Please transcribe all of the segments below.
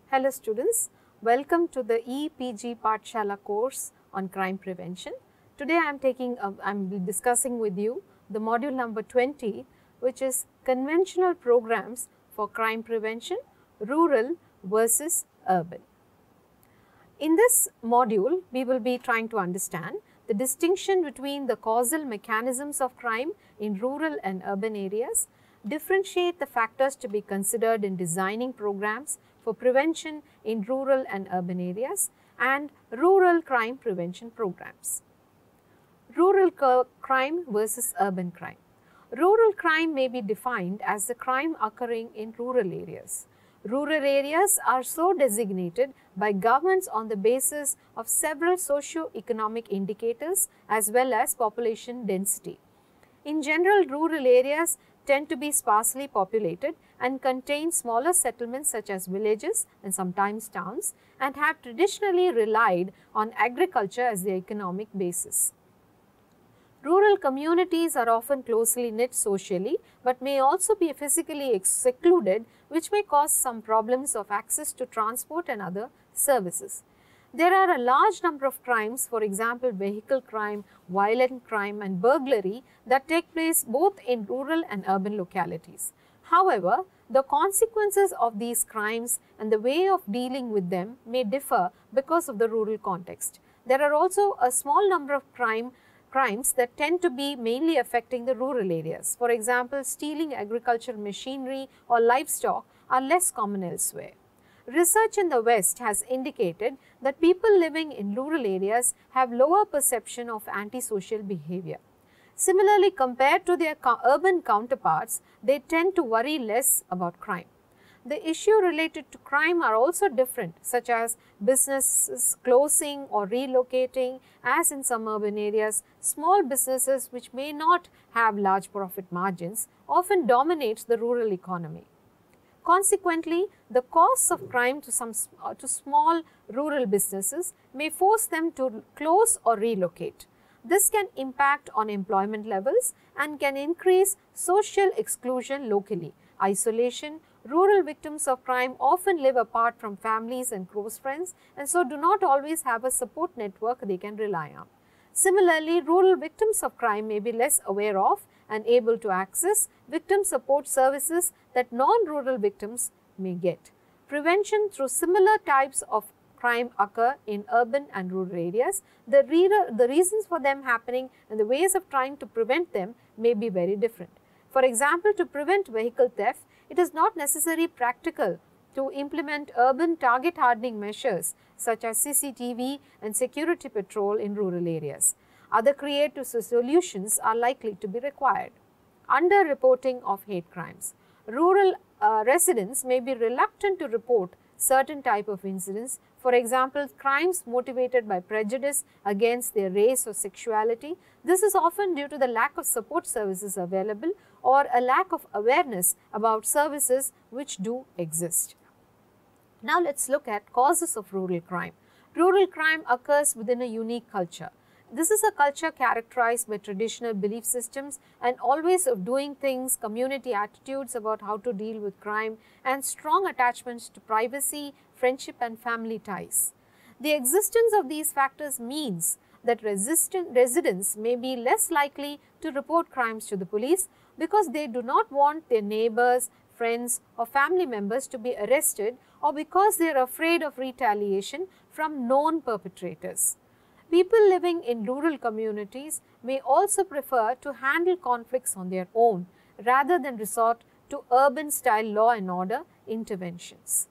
Hello students, welcome to the EPG Pathshala course on crime prevention. Today I am discussing with you the module number 20, which is conventional programs for crime prevention, rural versus urban. In this module, we will be trying to understand the distinction between the causal mechanisms of crime in rural and urban areas, differentiate the factors to be considered in designing programs for prevention in rural and urban areas, and rural crime prevention programs. Rural crime versus urban crime. Rural crime may be defined as the crime occurring in rural areas. Rural areas are so designated by governments on the basis of several socio-economic indicators as well as population density. In general, rural areas tend to be sparsely populated and contain smaller settlements such as villages and sometimes towns, and have traditionally relied on agriculture as their economic basis. Rural communities are often closely knit socially, but may also be physically secluded, which may cause some problems of access to transport and other services. There are a large number of crimes, for example, vehicle crime, violent crime and burglary, that take place both in rural and urban localities. However, the consequences of these crimes and the way of dealing with them may differ because of the rural context. There are also a small number of crimes that tend to be mainly affecting the rural areas. For example, stealing agricultural machinery or livestock are less common elsewhere. Research in the West has indicated that people living in rural areas have lower perception of antisocial behavior. Similarly, compared to their urban counterparts, they tend to worry less about crime. The issue related to crime are also different, such as businesses closing or relocating, as in some urban areas. Small businesses which may not have large profit margins often dominate the rural economy. Consequently, the costs of crime to small rural businesses may force them to close or relocate. This can impact on employment levels and can increase social exclusion locally. Isolation. Rural victims of crime often live apart from families and close friends, and so do not always have a support network they can rely on. Similarly, rural victims of crime may be less aware of and able to access victim support services that non-rural victims may get. Prevention through similar types of crime occur in urban and rural areas. The reasons for them happening and the ways of trying to prevent them may be very different. For example, to prevent vehicle theft, it is not necessarily practical to implement urban target hardening measures such as CCTV and security patrol in rural areas. Other creative solutions are likely to be required. Underreporting of hate crimes. Rural residents may be reluctant to report certain type of incidents. For example, crimes motivated by prejudice against their race or sexuality. This is often due to the lack of support services available or a lack of awareness about services which do exist. Now let us look at causes of rural crime. Rural crime occurs within a unique culture. This is a culture characterized by traditional belief systems and always of doing things, community attitudes about how to deal with crime, and strong attachments to privacy, friendship and family ties. The existence of these factors means that residents may be less likely to report crimes to the police because they do not want their neighbors, friends or family members to be arrested, or because they are afraid of retaliation from known perpetrators. People living in rural communities may also prefer to handle conflicts on their own rather than resort to urban-style law and order interventions.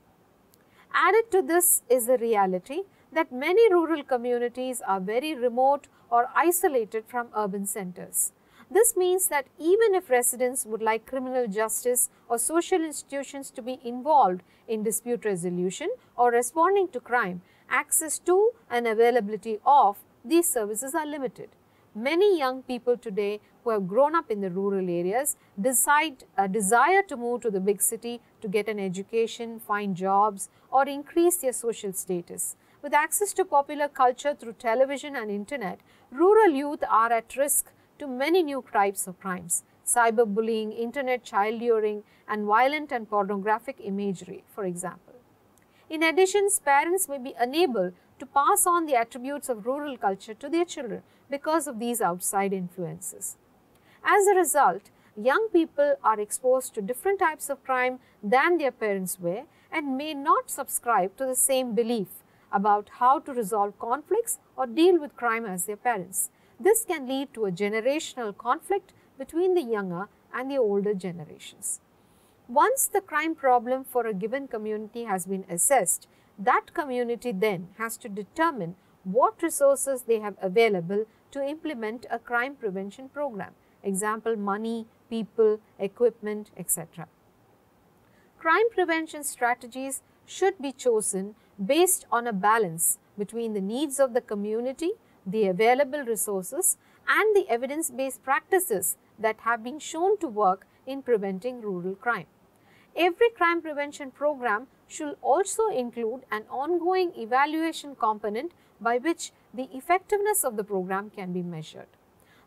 Added to this is the reality that many rural communities are very remote or isolated from urban centers. This means that even if residents would like criminal justice or social institutions to be involved in dispute resolution or responding to crime, access to and availability of these services are limited. Many young people today who have grown up in the rural areas desire to move to the big city to get an education, find jobs or increase their social status. With access to popular culture through television and internet, rural youth are at risk to many new types of crimes, cyberbullying, internet child luring and violent and pornographic imagery, for example. In addition, parents may be unable to pass on the attributes of rural culture to their children because of these outside influences. As a result, young people are exposed to different types of crime than their parents were and may not subscribe to the same belief about how to resolve conflicts or deal with crime as their parents. This can lead to a generational conflict between the younger and the older generations. Once the crime problem for a given community has been assessed, that community then has to determine what resources they have available to implement a crime prevention program. Example, money, people, equipment, etc. Crime prevention strategies should be chosen based on a balance between the needs of the community, the available resources, and the evidence-based practices that have been shown to work in preventing rural crime. Every crime prevention program should also include an ongoing evaluation component by which the effectiveness of the program can be measured.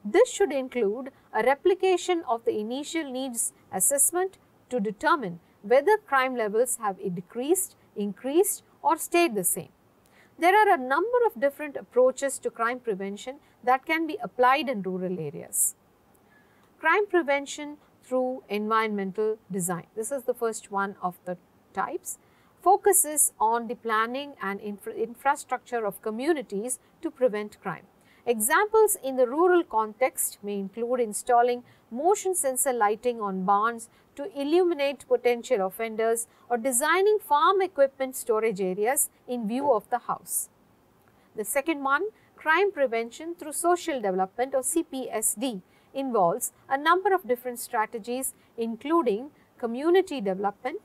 This should include a replication of the initial needs assessment to determine whether crime levels have decreased, increased, or stayed the same. There are a number of different approaches to crime prevention that can be applied in rural areas. Crime prevention through environmental design. This is the first one of the types. Focuses on the planning and infrastructure of communities to prevent crime. Examples in the rural context may include installing motion sensor lighting on barns to illuminate potential offenders or designing farm equipment storage areas in view of the house. The second one, crime prevention through social development or CPSD, involves a number of different strategies including community development,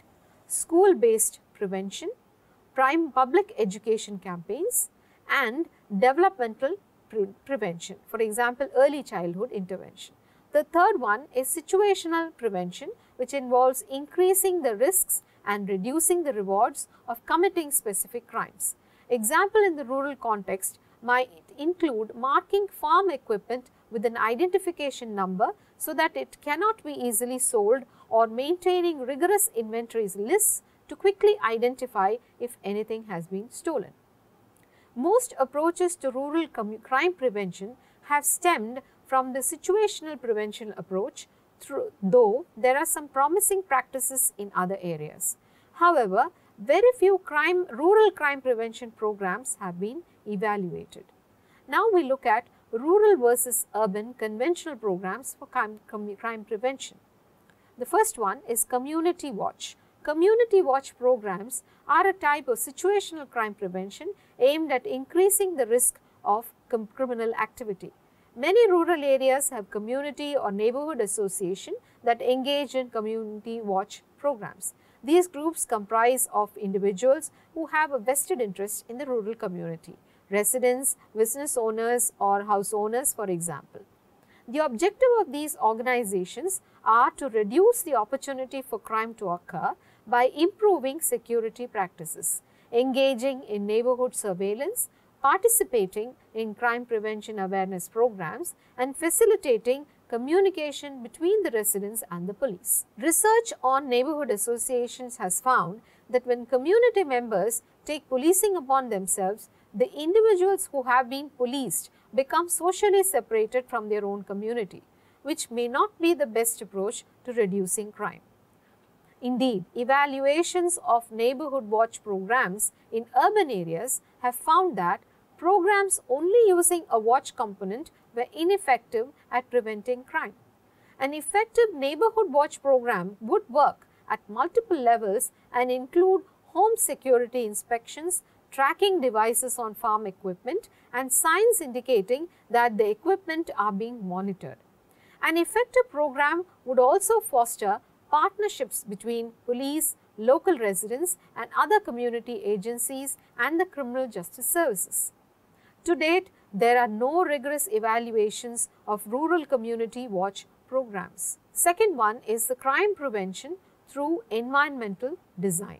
school-based prevention, public education campaigns, and developmental prevention, for example, early childhood intervention. The third one is situational prevention, which involves increasing the risks and reducing the rewards of committing specific crimes. Example in the rural context might include marking farm equipment with an identification number so that it cannot be easily sold, or maintaining rigorous inventories lists to quickly identify if anything has been stolen. Most approaches to rural crime prevention have stemmed from the situational prevention approach, though there are some promising practices in other areas. However, very few rural crime prevention programs have been evaluated. Now we look at rural versus urban conventional programs for crime prevention. The first one is community watch. Community watch programs are a type of situational crime prevention aimed at increasing the risk of criminal activity. Many rural areas have community or neighborhood association that engage in community watch programs. These groups comprise of individuals who have a vested interest in the rural community, residents, business owners, or house owners, for example. The objective of these organizations are to reduce the opportunity for crime to occur by improving security practices, engaging in neighborhood surveillance, participating in crime prevention awareness programs, and facilitating communication between the residents and the police. Research on neighborhood associations has found that when community members take policing upon themselves, the individuals who have been policed become socially separated from their own community, which may not be the best approach to reducing crime. Indeed, evaluations of neighborhood watch programs in urban areas have found that programs only using a watch component were ineffective at preventing crime. An effective neighborhood watch program would work at multiple levels and include home security inspections, tracking devices on farm equipment, and signs indicating that the equipment are being monitored. An effective program would also foster partnerships between police, local residents, and other community agencies and the criminal justice services. To date, there are no rigorous evaluations of rural community watch programs. Second one is the crime prevention through environmental design.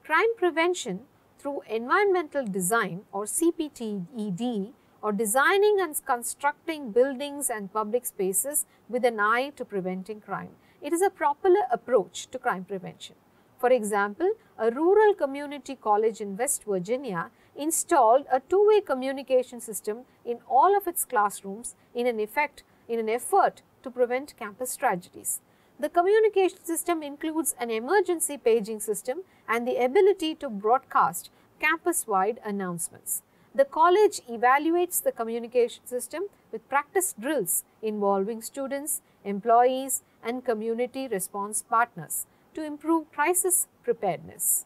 Crime prevention through environmental design, or CPTED, or designing and constructing buildings and public spaces with an eye to preventing crime. It is a popular approach to crime prevention. For example, a rural community college in West Virginia installed a two-way communication system in all of its classrooms in an effort to prevent campus tragedies. The communication system includes an emergency paging system and the ability to broadcast campus-wide announcements. The college evaluates the communication system with practice drills involving students, employees, and community response partners to improve crisis preparedness.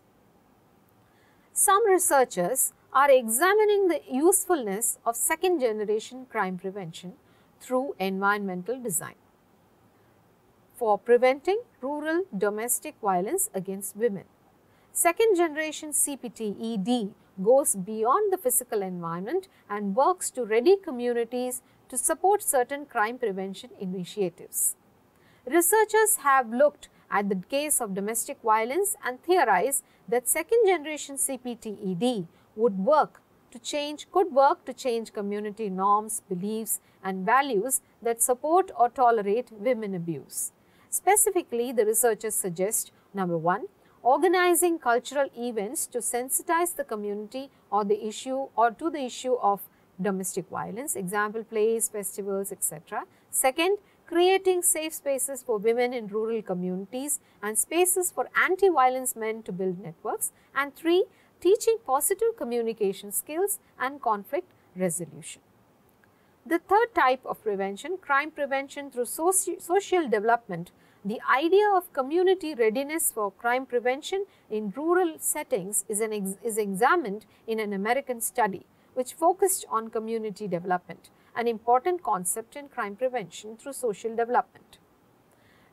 Some researchers are examining the usefulness of second-generation crime prevention through environmental design for preventing rural domestic violence against women. Second-generation CPTED goes beyond the physical environment and works to ready communities to support certain crime prevention initiatives. Researchers have looked at the case of domestic violence and theorize that second-generation CPTED could work to change community norms, beliefs, and values that support or tolerate women abuse. Specifically, the researchers suggest, number one, organizing cultural events to sensitize the community to the issue of domestic violence, example plays, festivals, etc. Second, creating safe spaces for women in rural communities and spaces for anti-violence men to build networks. And three, teaching positive communication skills and conflict resolution. The third type of prevention, crime prevention through social development. The idea of community readiness for crime prevention in rural settings is examined in an American study which focused on community development, an important concept in crime prevention through social development.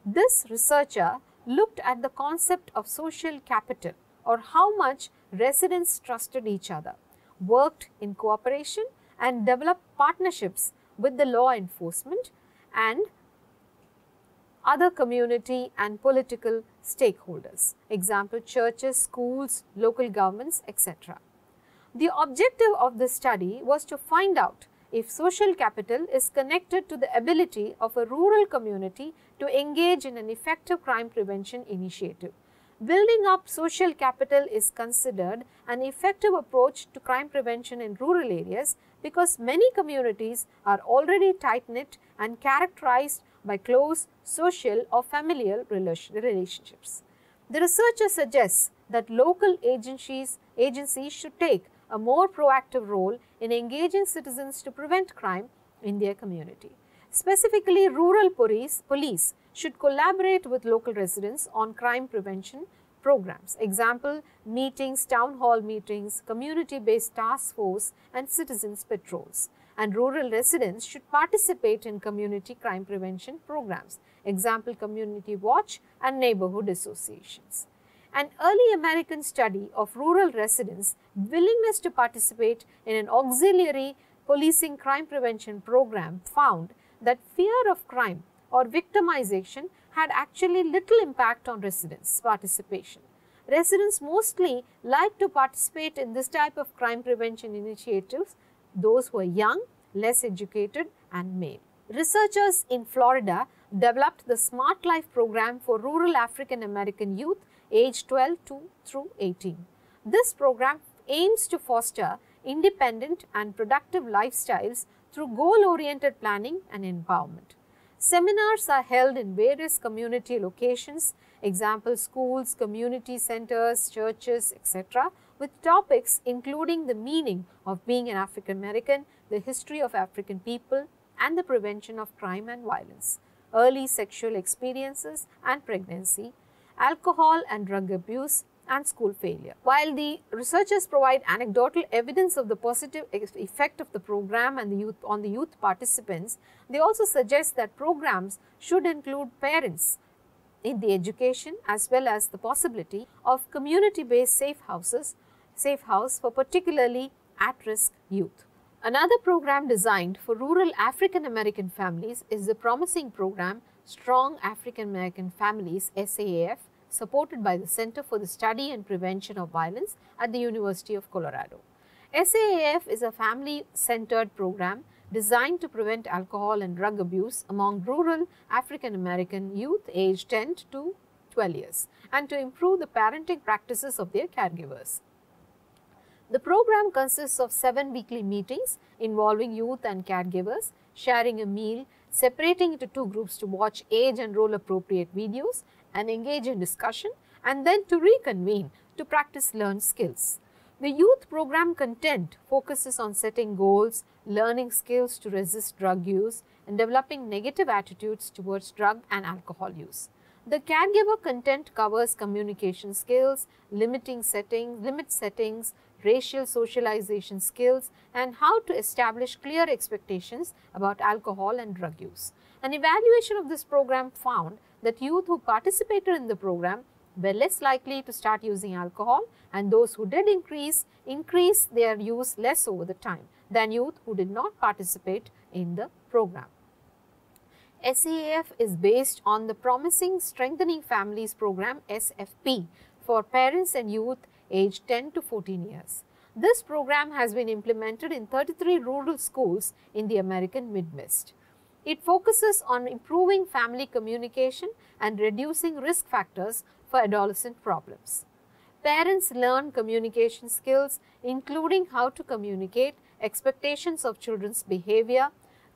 This researcher looked at the concept of social capital, or how much residents trusted each other, worked in cooperation, and developed partnerships with the law enforcement and other community and political stakeholders, example churches, schools, local governments, etc. The objective of this study was to find out if social capital is connected to the ability of a rural community to engage in an effective crime prevention initiative. Building up social capital is considered an effective approach to crime prevention in rural areas because many communities are already tight-knit and characterized by close social or familial relationships. The researcher suggests that local agencies should take a more proactive role in engaging citizens to prevent crime in their community. Specifically, rural police should collaborate with local residents on crime prevention programs. Example, meetings, town hall meetings, community-based task force, and citizens patrols. And rural residents should participate in community crime prevention programs. Example, community watch and neighborhood associations. An early American study of rural residents' willingness to participate in an auxiliary policing crime prevention program found that fear of crime or victimization had actually little impact on residents' participation. Residents mostly like to participate in this type of crime prevention initiatives, those who are young, less educated, and male. Researchers in Florida developed the Smart Life program for rural African American youth aged 12 through 18. This program aims to foster independent and productive lifestyles through goal-oriented planning and empowerment. Seminars are held in various community locations, example schools, community centers, churches, etc., with topics including the meaning of being an African American, the history of African people, and the prevention of crime and violence, early sexual experiences and pregnancy, alcohol and drug abuse, and school failure. While the researchers provide anecdotal evidence of the positive effect of the program and on the youth participants, they also suggest that programs should include parents in the education as well as the possibility of community-based safe house for particularly at-risk youth. Another program designed for rural African American families is the promising program Strong African American Families SAAF, supported by the Center for the Study and Prevention of Violence at the University of Colorado. SAAF is a family-centered program designed to prevent alcohol and drug abuse among rural African American youth aged 10 to 12 years and to improve the parenting practices of their caregivers. The program consists of 7 weekly meetings involving youth and caregivers, sharing a meal, separating into 2 groups to watch age and role appropriate videos and engage in discussion, and then to reconvene to practice learned skills. The youth program content focuses on setting goals, learning skills to resist drug use, and developing negative attitudes towards drug and alcohol use. The caregiver content covers communication skills, limit settings, racial socialization skills, and how to establish clear expectations about alcohol and drug use. An evaluation of this program found that youth who participated in the program were less likely to start using alcohol, and those who did increase their use less over the time than youth who did not participate in the program. SEAF is based on the Promising Strengthening Families program SFP for parents and youth aged 10 to 14 years. This program has been implemented in 33 rural schools in the American Midwest. It focuses on improving family communication and reducing risk factors for adolescent problems. Parents learn communication skills, including how to communicate, expectations of children's behavior,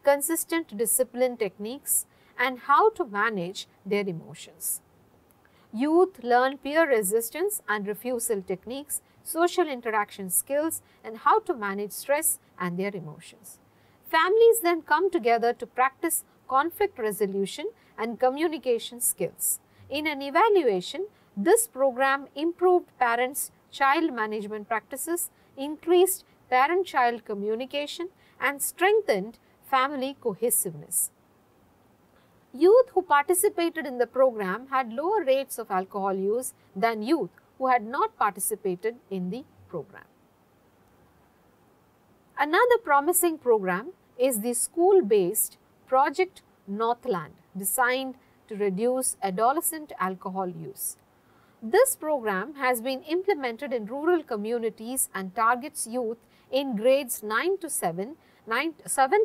consistent discipline techniques, and how to manage their emotions. Youth learn peer resistance and refusal techniques, social interaction skills, and how to manage stress and their emotions. Families then come together to practice conflict resolution and communication skills. In an evaluation, this program improved parents-child management practices, increased parent-child communication, and strengthened family cohesiveness. Youth who participated in the program had lower rates of alcohol use than youth who had not participated in the program. Another promising program is the school-based Project Northland, designed to reduce adolescent alcohol use. This program has been implemented in rural communities and targets youth in grades 7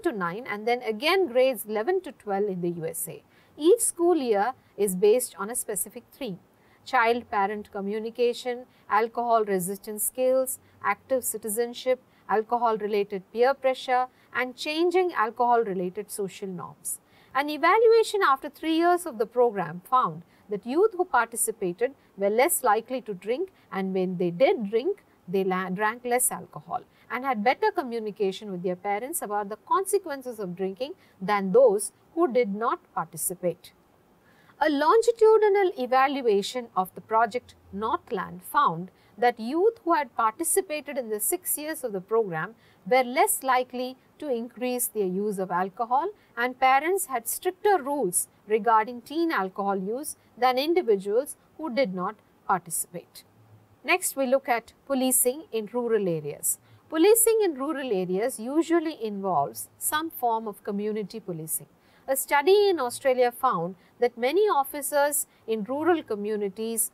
to 9 and then again grades 11 to 12 in the USA. Each school year is based on a specific theme: child-parent communication, alcohol resistance skills, active citizenship, alcohol-related peer pressure, and changing alcohol-related social norms. An evaluation after 3 years of the program found that youth who participated were less likely to drink, and when they did drink, they drank less alcohol and had better communication with their parents about the consequences of drinking than those who did not participate. A longitudinal evaluation of the Project Northland found that youth who had participated in the 6 years of the program were less likely to increase their use of alcohol, and parents had stricter rules regarding teen alcohol use than individuals who did not participate. Next, we look at policing in rural areas. Policing in rural areas usually involves some form of community policing. A study in Australia found that many officers in rural communities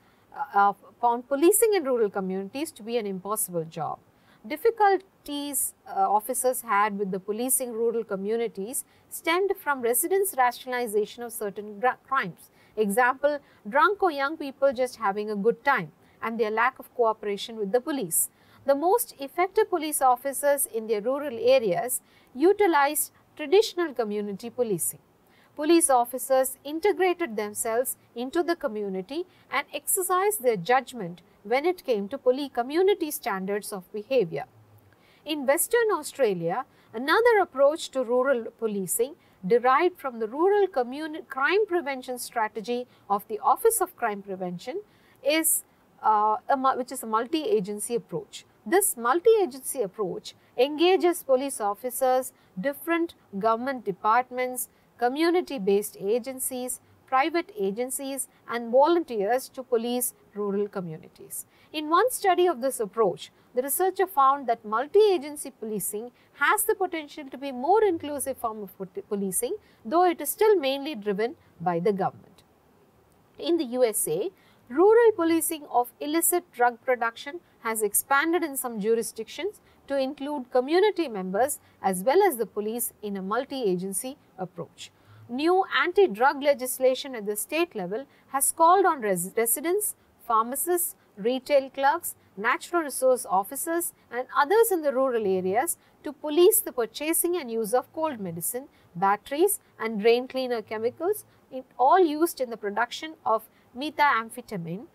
found policing in rural communities to be an impossible job. Difficulties officers had with the policing rural communities stemmed from residents' rationalization of certain crimes. Example, drunk or young people just having a good time, and their lack of cooperation with the police. The most effective police officers in their rural areas utilized traditional community policing. Police officers integrated themselves into the community and exercised their judgment when it came to community standards of behavior. In Western Australia, another approach to rural policing derived from the rural crime prevention strategy of the Office of Crime Prevention is which is a multi-agency approach. This multi-agency approach engages police officers, different government departments, community-based agencies, private agencies, and volunteers to police rural communities. In one study of this approach, the researcher found that multi-agency policing has the potential to be more inclusive form of policing, though it is still mainly driven by the government. In the USA, rural policing of illicit drug production has expanded in some jurisdictions to include community members as well as the police in a multi-agency approach. New anti-drug legislation at the state level has called on residents, pharmacists, retail clerks, natural resource officers and others in the rural areas to police the purchasing and use of cold medicine, batteries and drain cleaner chemicals, all used in the production of methamphetamine.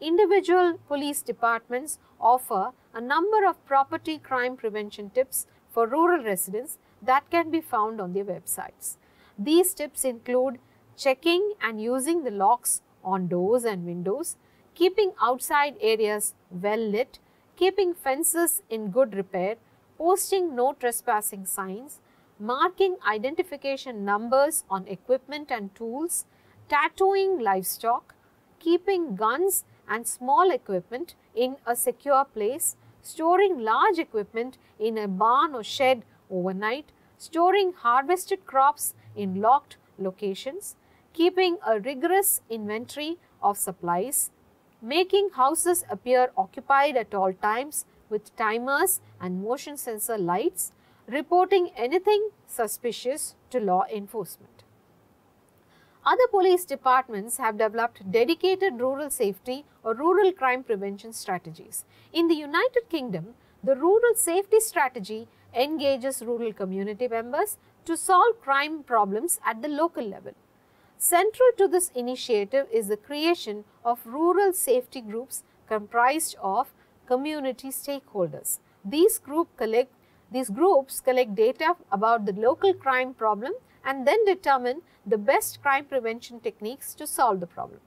Individual police departments offer a number of property crime prevention tips for rural residents that can be found on their websites. These tips include checking and using the locks on doors and windows, keeping outside areas well lit, keeping fences in good repair, posting no trespassing signs, marking identification numbers on equipment and tools, tattooing livestock, keeping guns and small equipment in a secure place, storing large equipment in a barn or shed overnight, storing harvested crops in locked locations, keeping a rigorous inventory of supplies, making houses appear occupied at all times with timers and motion sensor lights, reporting anything suspicious to law enforcement. Other police departments have developed dedicated rural safety or rural crime prevention strategies. In the United Kingdom, the Rural Safety Strategy engages rural community members to solve crime problems at the local level. Central to this initiative is the creation of rural safety groups comprised of community stakeholders. These groups collect data about the local crime problem and then determine the best crime prevention techniques to solve the problem.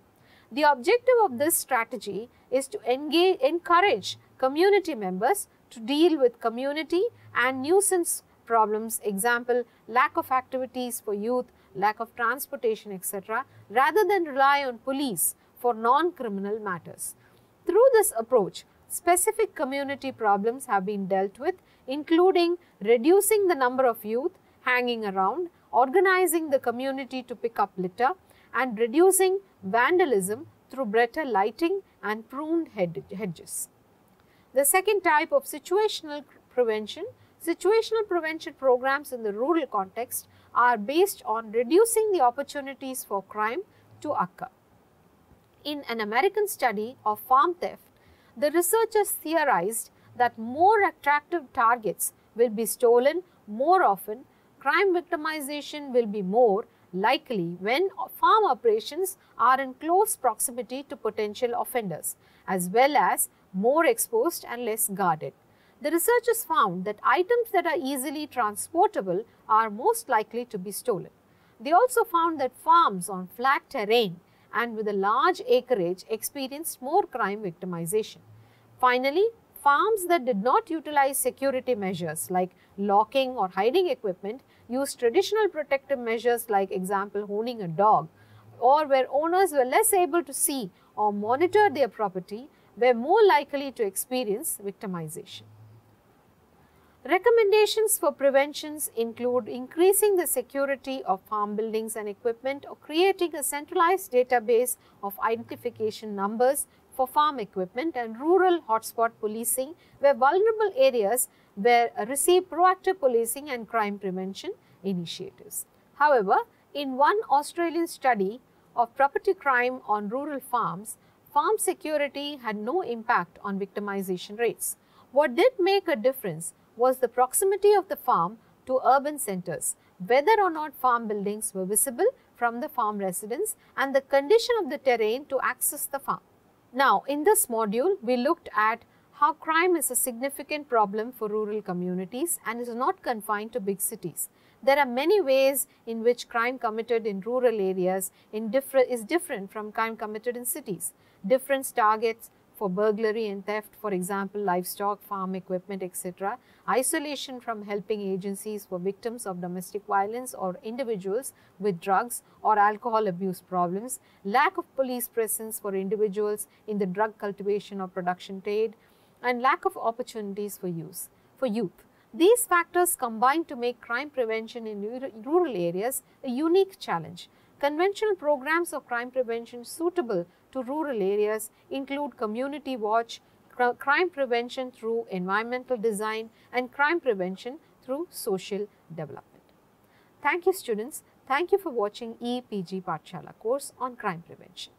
The objective of this strategy is to encourage community members to deal with community and nuisance problems, example, lack of activities for youth, lack of transportation, etc., rather than rely on police for non-criminal matters. Through this approach, specific community problems have been dealt with, including reducing the number of youth hanging around, organizing the community to pick up litter, and reducing vandalism through better lighting and pruned hedges. The second type of situational prevention programs in the rural context are based on reducing the opportunities for crime to occur. In an American study of farm theft, the researchers theorized that more attractive targets will be stolen more often, crime victimization will be more likely when farm operations are in close proximity to potential offenders, as well as more exposed and less guarded. The researchers found that items that are easily transportable are most likely to be stolen. They also found that farms on flat terrain and with a large acreage experienced more crime victimization. Finally, farms that did not utilize security measures like locking or hiding equipment used traditional protective measures like example honing a dog, or where owners were less able to see or monitor their property were more likely to experience victimization. Recommendations for preventions include increasing the security of farm buildings and equipment or creating a centralized database of identification numbers for farm equipment and rural hotspot policing where vulnerable areas receive proactive policing and crime prevention initiatives. However, in one Australian study of property crime on rural farms, farm security had no impact on victimization rates. What did make a difference was the proximity of the farm to urban centers, whether or not farm buildings were visible from the farm residents, and the condition of the terrain to access the farm. Now, in this module, we looked at how crime is a significant problem for rural communities and is not confined to big cities. There are many ways in which crime committed in rural areas is different from crime committed in cities. Different targets for burglary and theft, for example, livestock, farm equipment, etc. Isolation from helping agencies for victims of domestic violence or individuals with drugs or alcohol abuse problems. Lack of police presence for individuals in the drug cultivation or production trade, and lack of opportunities for youth. These factors combine to make crime prevention in rural areas a unique challenge. Conventional programs of crime prevention suitable to rural areas include community watch, crime prevention through environmental design, and crime prevention through social development. Thank you students. Thank you for watching EPG Pathshala course on crime prevention.